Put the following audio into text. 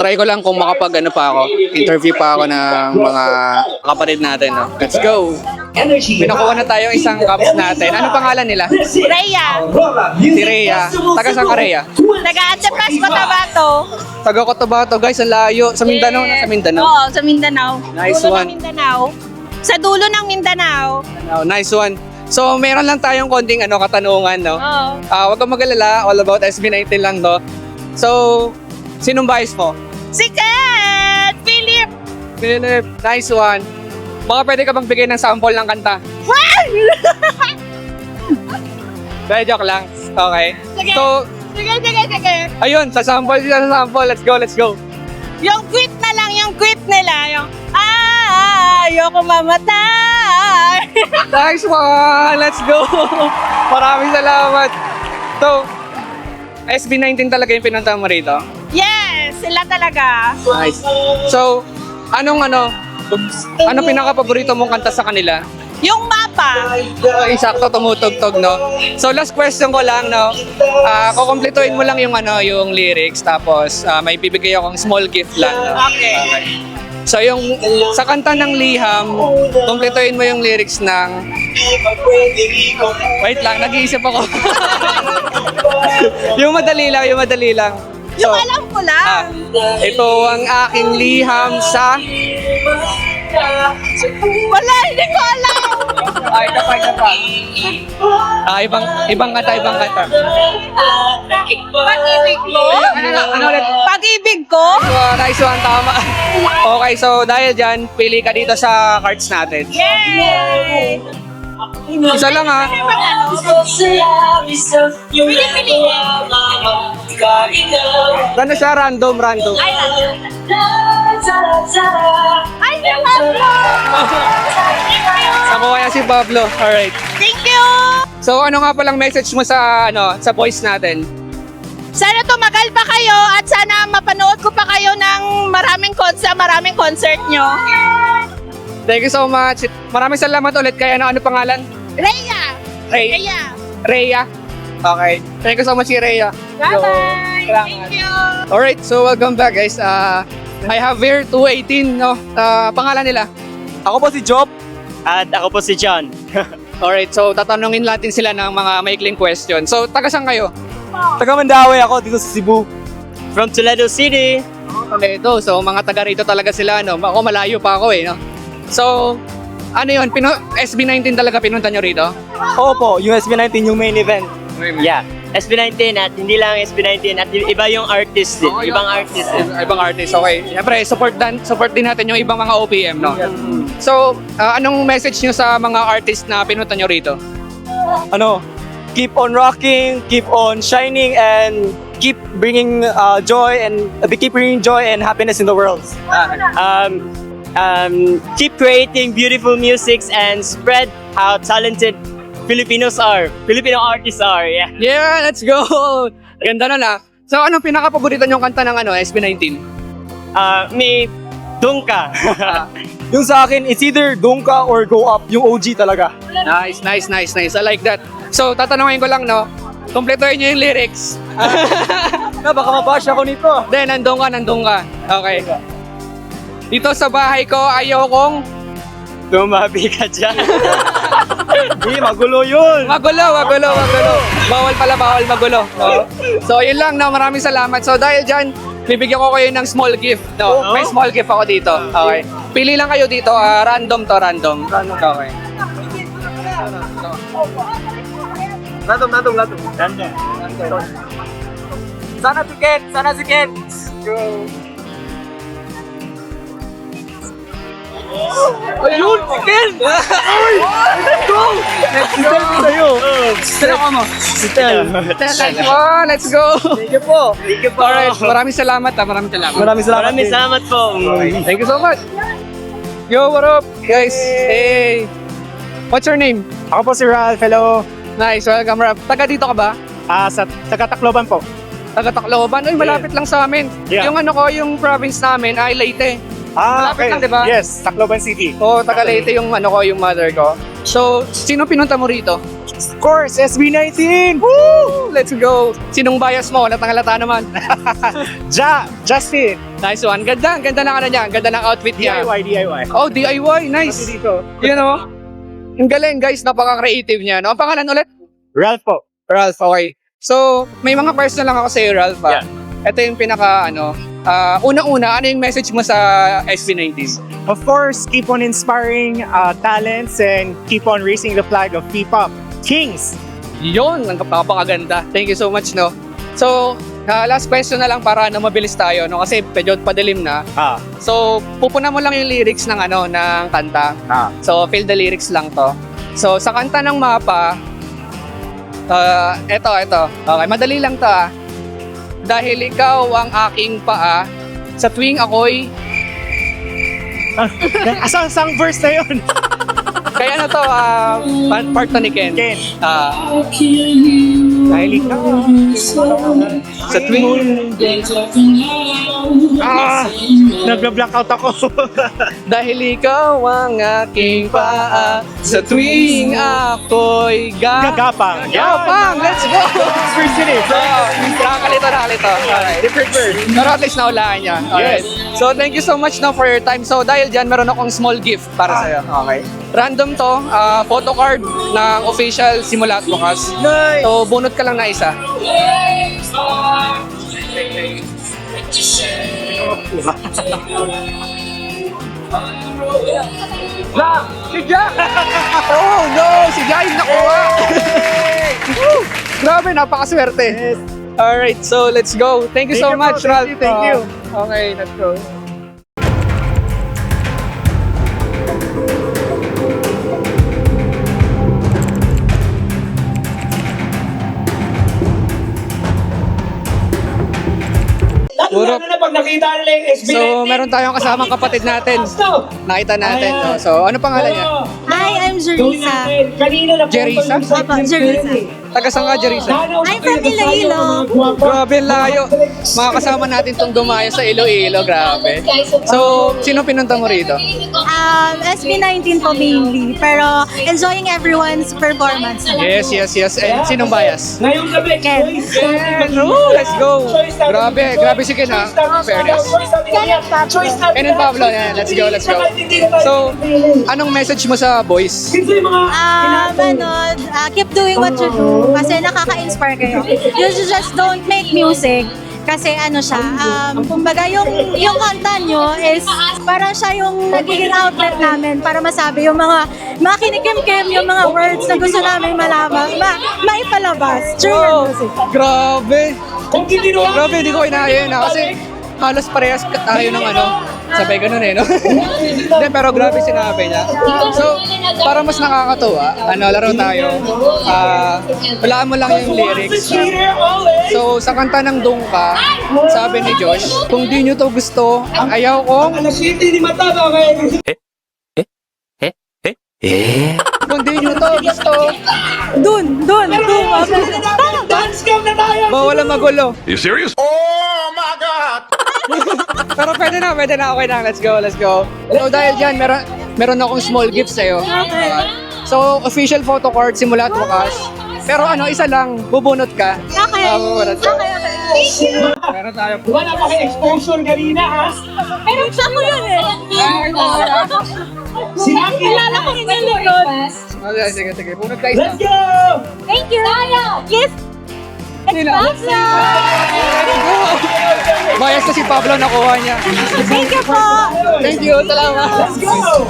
try ko lang kung makapag ano pa ako, interview pa ako ng mga kapatid natin. No? Let's go! Pinakuha na tayo isang cups natin. Ano pangalan nila? Rhea. Si Rhea. Taga saan ka, Rhea? Taga-Antepas, Cotabato. Taga Cotabato, guys. Ang layo. Sa Mindanao na, sa Mindanao. Oo, sa Mindanao. Nice dulo one. ng Mindanao. Sa dulo ng Mindanao. Oh, nice one. So, meron lang tayong konting katanungan, no? Oo. Huwag kang mag-alala. All about SB19 lang, no? So, sinong bias mo? Sikat! Philip! Philip, nice one. Baka pwede ka bang bigay ng sample ng kanta? Dahil joke lang. Okay. Sige. So, Sige. ayun, sa sample. Let's go, let's go. Yung quit na lang, yung quit nila. Yung, ayoko mamatay. Nice one! Let's go! Maraming salamat. So, SB19 talaga yung pinunta mo rito? Yes, sila talaga. Nice. So, anong pinaka-paborito mong kanta sa kanila? Yung mapa. Insakto tumutugtog, no? So, last question ko lang, no? Kukumpletuhin mo lang yung lyrics, tapos may bibigay akong small gift lang, no? Okay. So, yung sa kanta ng Liham, kumpletuhin mo yung lyrics ng... Wait lang, nag-iisip ako. yung madali lang. So, Yung alam ko lang. ito ang aking liham sa... Wala, hindi ko alam. Ito pa. Ibang kanta. Pag-ibig ko? Ano ulit? Pag-ibig ko? Nice one, tama. Okay, so dahil dyan, pili ka dito sa cards natin. Yay! Isa lang ha. Ano siya? Random. Ay, si Pablo! Nakuha niya si Pablo. Alright. Thank you! So ano nga palang message mo sa voice natin? Sana tumagal pa kayo at sana mapanood ko pa kayo ng maraming concert nyo. Thank you so much. Maraming salamat ulit. Kaya ano pangalan? Rhea! Rhea. Rhea! Okay. Thank you so much, Rhea. Bye-bye! Salamat. Thank you! Alright, so welcome back guys. I have here 218, no? Pangalan nila? Ako po si Job. At ako po si John. Alright, so tatanungin natin sila ng mga maikling question. So, taga saan kayo? Taga Mandawi ako dito sa Cebu. From Toledo City. Toledo. So, mga taga rito talaga sila, no? Ako malayo pa ako no? So, ano yun? SB19 talaga pinunta nyo rito? Oo po, yung SB19 yung main event. Yeah. SB19 at hindi lang SB19 at iba yung artist din. Ibang artist din. Ibang artist, okay. Siyempre, support din natin yung ibang mga OPM, no? So, anong message nyo sa mga artist na pinunta nyo rito? Keep on rocking, keep on shining, and keep bringing joy and happiness in the world. Keep creating beautiful musics and spread how talented Filipino artists are. Yeah. Yeah, let's go! Ganda nun So, anong pinaka-paborito nyong kanta ng SB19? May Dungka. Yung sa akin, it's either Dungka or Go Up. Yung OG talaga. Nice. I like that. So, tatanungin ko lang, no? Kompletuhin nyo yung lyrics. Baka mabash ako nito. Then, nandun ka. Okay. Dito sa bahay ko, ayaw kong... Tumabi ka dyan. Hindi, magulo yun. Magulo. Bawal magulo. No? So, yun lang, no? Maraming salamat. So, dahil dyan, bibigyan ko kayo ng small gift. No? May small gift ako dito. Okay. Pili lang kayo dito. Random. Okay. Random. Sana si Ken. Ayun! Ken! Let's go! Sa'yo. Sino ka mo? Si Tel. Let's go! Thank you po. Alright, maraming salamat. Maraming salamat. Maraming salamat po. Thank you so much. Yo, what up, guys? Hey! What's your name? Ako po si Ralph. Hello. Nice, welcome, Rap. Taga dito ka ba? Sa taga-Tacloban po. Taga Tacloban? Uy, malapit lang sa amin. Yeah. Yung province namin ay Leyte. Malapit lang, di ba? Yes, Tacloban City. Oo, taga Leyte yung yung mother ko. So, sino pinunta mo rito? Of course, SB19! Woo! Let's go! Sinong bias mo? Latang-lata naman. Justin! Nice one. Ganda. Ganda ng ano niya. Ganda ng outfit niya. DIY. Oh, DIY. Nice. dito. Yun o. Ang galing guys. Napaka-creative niya. No? Ang pangalan ulit? Ralph po. Ralph. Okay. So, may mga question lang ako sa'yo, Ralph. Yeah. Ito yung pinaka, una-una, ano yung message mo sa SB19? Of course, keep on inspiring talents and keep on raising the flag of P-pop. Kings! Yun, ang kapakaganda. Thank you so much, no? So, last question na lang para mabilis tayo, no? Kasi medyo padilim na. So, pupunan mo lang yung lyrics ng ng kanta. So, feel the lyrics lang to. So, sa kanta ng Mapa, eto. Okay, madali lang to Dahil ikaw ang aking paa, sa tuwing ako'y... Asang verse na yun? Kaya ano to, part to ni Ken. Dahil ikaw. Sa tuwing... Nag-black out ako. Dahil ikaw ang aking paa, sa tuwing ako'y Gagapang. Gagapang! Let's go! First yun eh. Nakakalito. Alright. Different verse. Pero at least naulaan niya. Alright. So, thank you so much for your time. So, dahil dyan, meron akong small gift para sa'yo. Okay. Random to, photo card ng official Simula at Wakas. Nice! So, bunot ka lang na isa. Si Jack! Oh no! Si Jack yung nakuha! Woo! Grabe, napakaswerte. Alright, so let's go. Thank you so much, Ralph. Thank you. Okay, let's go. Lalo na pag nakita nila yung SB19. So, meron tayong kasamang kapatid natin. Nakita natin. No? So, ano pangalan niya? Hi, I'm Jerisa. Kanina na Jerisa? Opo, Jerisa. Taga saan ka, Jerisa? I'm from Iloilo. Grabe, layo. Mga kasama natin tong dumayo sa Iloilo. Grabe. So, sino pinunta mo rito? SB19 po mainly, pero enjoying everyone's performance. Yes. And sinong bias? Ngayong gabi, Ken. Oh, let's go. Grabe si Ken ha. Fairness. And then Pablo, yan, let's go. So, anong message mo sa boys? Keep doing what you do kasi nakaka-inspire kayo. You just don't make music kasi kumbaga yung kanta nyo is parang siya yung nagiging outlet namin para masabi yung mga kinikim-kim, yung mga words na gusto namin malaman, maipalabas through your music. Grabe. Grabe, hindi ko inaayun kasi halos parehas tayo ng sabay ganun no? Hindi, pero grabe sinabi niya. So, para mas nakakatuwa, laro tayo. Walaan mo lang yung lyrics. So, sa kanta ng Dungka, sabi ni Josh, kung di nyo to gusto, ayaw kong... Alas 7 ni Mata, okay? Kung di nyo to gusto, Dun. Dance cam na tayo! bawal ang magulo. You serious? Pero pwede na, okay na. Let's go. So dahil dyan, meron akong small gift sa'yo. So, official photo card, Simula at Wakas. Pero isa lang, bubunot ka. Okay. Bubunot ka. Thank you. Meron tayo. Wala pa kayo exposure kanina, ha? Pero siya ko yun eh. Sinabi! Kilala ko rin yung likod. Okay, sige. Bunot ka isa. Let's go! Thank you. Yes. Sila. Pablo. Bias na si Pablo, nakuha niya. Thank you po. Thank you, salamat. Let's go!